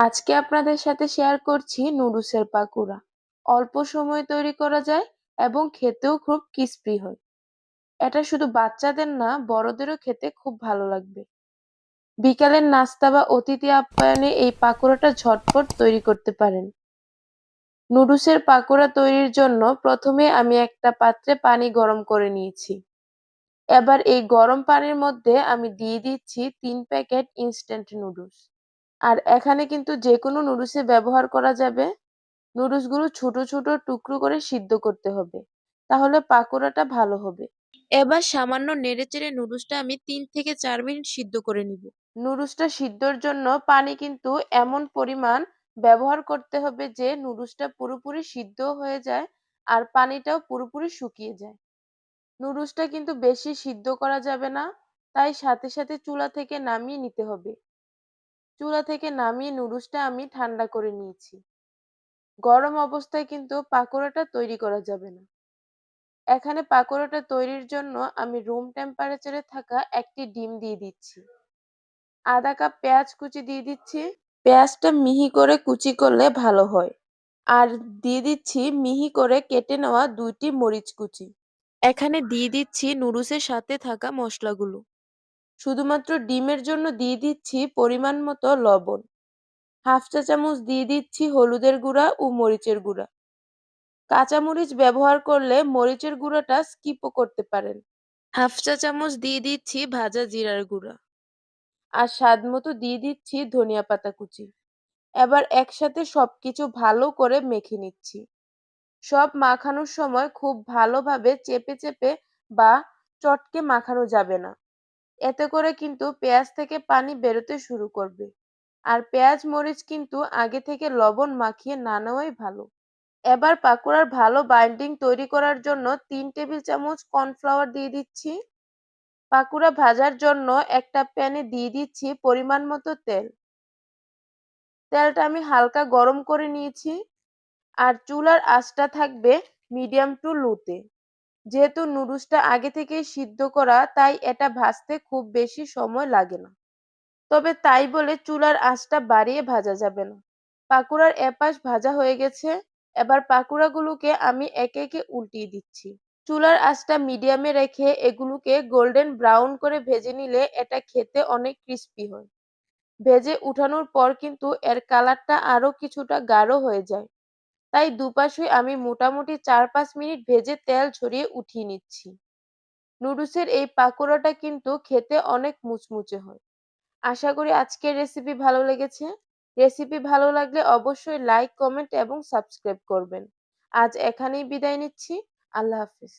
আজকে আপনাদের সাথে শেয়ার করছি নুডলসের পাকোড়া। অল্প সময়ে তৈরি করা যায় এবং খেতেও খুব ক্রিস্পি হয়। এটা শুধু বাচ্চাদের না, বড়দেরও খেতে খুব ভালো লাগবে। বিকালের নাস্তা বা অতিথি আপ্যায়নে এই পাকোড়াটা ঝটপট তৈরি করতে পারেন। নুডলসের পাকোড়া তৈরির জন্য প্রথমে আমি একটা পাত্রে পানি গরম করে নিয়েছি। এবার এই গরম পানির মধ্যে আমি দিয়ে দিচ্ছি ৩ প্যাকেট ইনস্ট্যান্ট নুডলস। আর এখানে কিন্তু যেকোনো নুডলসই ব্যবহার করা যাবে। নুডলসগুলো ছোট ছোট টুকরো করে সিদ্ধ করতে হবে, তাহলে পাকোড়াটা ভালো হবে। এবার সামান্য নেড়েচেড়ে নুডলসটা আমি ৩ থেকে ৪ মিনিট সিদ্ধ করে নিব। নুডলসটা সিদ্ধর জন্য পানি কিন্তু এমন পরিমাণ ব্যবহার করতে হবে যে নুডলসটা পুরোপুরি সিদ্ধ হয়ে যায় আর পানিটাও পুরোপুরি শুকিয়ে যায়। নুডলসটা কিন্তু বেশি সিদ্ধ করা যাবে না, তাই সাথে সাথে চুলা থেকে নামিয়ে নিতে হবে। চুলা থেকে নামিয়ে নুডলসটা আমি ঠান্ডা করে নিয়েছি। গরম অবস্থায় কিন্তু পাকোড়াটা তৈরি করা যাবে না। এখানে পাকোড়াটা তৈরির জন্য আমি রুম টেম্পারেচারে থাকা একটি ডিম দিয়ে দিচ্ছি। আধা কাপ পেঁয়াজ কুচি দিয়ে দিচ্ছি। পেঁয়াজটা মিহি করে কুচি করলে ভালো হয়। আর দিয়ে দিচ্ছি মিহি করে কেটে নেওয়া ২টি মরিচ কুচি। এখানে দিয়ে দিচ্ছি নুডলসের সাথে থাকা মশলাগুলো। শুধুমাত্র ডিমের জন্য দিয়ে দিচ্ছি পরিমাণ মতো লবণ। হাফ চা চামচ দিয়ে দিচ্ছি হলুদের গুঁড়া ও মরিচের গুঁড়া। কাঁচামরিচ ব্যবহার করলে মরিচের গুঁড়াটা স্কিপও করতে পারেন। হাফ চা চামচ দিয়ে দিচ্ছি ভাজা জিরার গুঁড়া। আর স্বাদ মতো দিয়ে দিচ্ছি ধনিয়া পাতা কুচি। এবার একসাথে সবকিছু ভালো করে মেখে নিচ্ছি। সব মাখানোর সময় খুব ভালোভাবে চেপে চেপে বা চটকে মাখানো যাবে না। এতে করে কিন্তু পেঁয়াজ থেকে পানি বেরোতে শুরু করবে। আর পেঁয়াজ মরিচ কিন্তু আগে থেকে লবণ মাখিয়ে না নেওয়াই ভালো। এবার পাকোড়ার ভালো বাইন্ডিং তৈরি করার জন্য ৩ টেবিল চামচ কর্নফ্লাওয়ার দিয়ে দিচ্ছি। পাকোড়া ভাজার জন্য একটা প্যানে দিয়ে দিচ্ছি পরিমাণ মতো তেল। তেলটা আমি হালকা গরম করে নিয়েছি। আর চুলার আঁচটা থাকবে মিডিয়াম টু লোতে। যেহেতু নুডলসটা আগে থেকেই সিদ্ধ করা, তাই এটা ভাজতে খুব বেশি সময় লাগে না। তবে তাই বলে চুলার আঁচটা বাড়িয়ে ভাজা যাবে না। পাকোড়ার এপাশ ভাজা হয়ে গেছে। এবার পাকোড়াগুলোকে আমি একে একে উল্টিয়ে দিচ্ছি। চুলার আঁচটা মিডিয়ামে রেখে এগুলোকে গোল্ডেন ব্রাউন করে ভেজে নিলে এটা খেতে অনেক ক্রিস্পি হয়। ভেজে উঠানোর পর কিন্তু এর কালারটা আরো কিছুটা গাঢ় হয়ে যায়। তাই দুপাশে আমি মোটামুটি ৪-৫ মিনিট ভেজে তেল ঝরিয়ে উঠিয়ে নিচ্ছি। নুডলসের এই পাকোড়াটা কিন্তু খেতে অনেক মুচমুচে হয়। আশা করি আজকের রেসিপি ভালো লেগেছে। রেসিপি ভালো লাগলে অবশ্যই লাইক, কমেন্ট এবং সাবস্ক্রাইব করবেন। আজ এখানেই বিদায় নিচ্ছি। আল্লাহ হাফেজ।